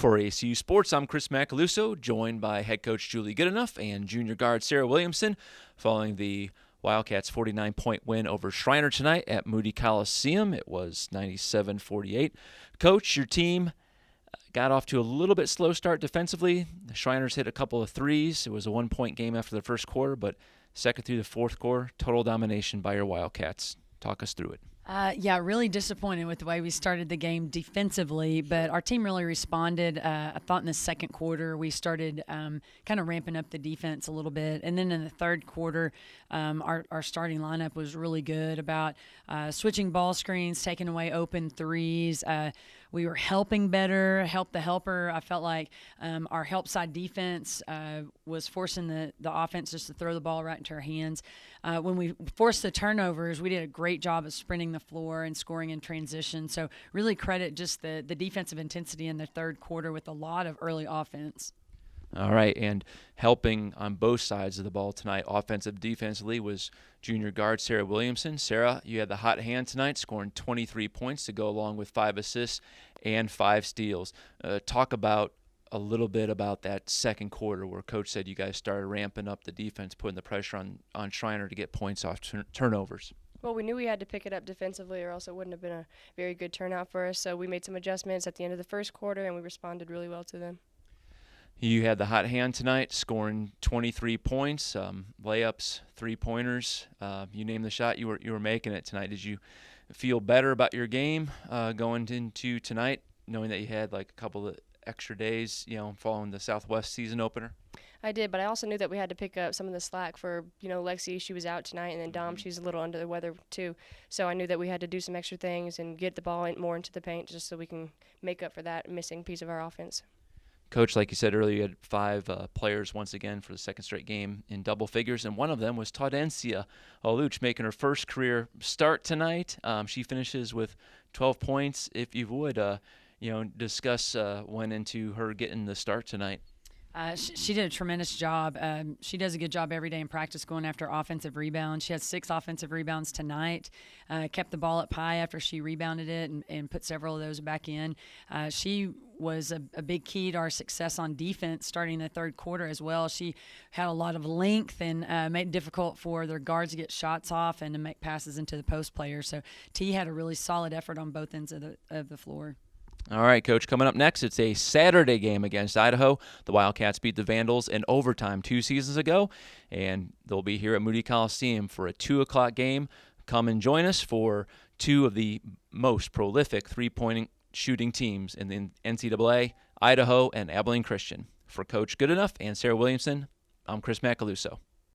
For ACU Sports, I'm Chris Macaluso, joined by head coach Julie Goodenough and junior guard Sara Williamson, following the Wildcats' 49-point win over Schreiner tonight at Moody Coliseum. It was 97-48. Coach, your team got off to a little bit slow start defensively. The Shriners hit a couple of threes. It was a one-point game after the first quarter, but second through the fourth quarter, total domination by your Wildcats. Talk us through it. Really disappointed with the way we started the game defensively, but our team really responded. I thought in the second quarter we started kind of ramping up the defense a little bit, and then in the third quarter our starting lineup was really good about switching ball screens, taking away open threes. We were helping better, help the helper. I felt like our help side defense was forcing the offense just to throw the ball right into our hands. When we forced the turnovers, we did a great job of sprinting the floor and scoring in transition. So really credit just the defensive intensity in the third quarter with a lot of early offense. All right, and helping on both sides of the ball tonight, offensive, defensively, was junior guard Sara Williamson. Sara, you had the hot hand tonight, scoring 23 points to go along with 5 assists and 5 steals. Talk about a little bit about that second quarter where Coach said you guys started ramping up the defense, putting the pressure on Schreiner to get points off turnovers. Well, we knew we had to pick it up defensively or else it wouldn't have been a very good turnout for us. So we made some adjustments at the end of the first quarter, and we responded really well to them. You had the hot hand tonight, scoring 23 points, layups, three-pointers. You name the shot, you were making it tonight. Did you feel better about your game going into tonight, knowing that you had like a couple of extra days, following the Southwest season opener? I did, but I also knew that we had to pick up some of the slack for, Lexi. She was out tonight, and then Dom, she's a little under the weather too. So I knew that we had to do some extra things and get the ball more into the paint just so we can make up for that missing piece of our offense. Coach, like you said earlier, you had 5 players once again for the second straight game in double figures, and one of them was Taudencia Oluch, making her first career start tonight. She finishes with 12 points. If you would, discuss went into her getting the start tonight. She did a tremendous job. She does a good job every day in practice going after offensive rebounds. She had 6 offensive rebounds tonight, kept the ball up high after she rebounded it and put several of those back in. She was a big key to our success on defense starting the third quarter as well. She had a lot of length and made it difficult for their guards to get shots off and to make passes into the post players. So T had a really solid effort on both ends of the floor. All right, Coach, coming up next, it's a Saturday game against Idaho. The Wildcats beat the Vandals in overtime 2 seasons ago, and they'll be here at Moody Coliseum for a 2 o'clock game. Come and join us for 2 of the most prolific three-point shooting teams in the NCAA, Idaho and Abilene Christian. For Coach Goodenough and Sara Williamson, I'm Chris Macaluso.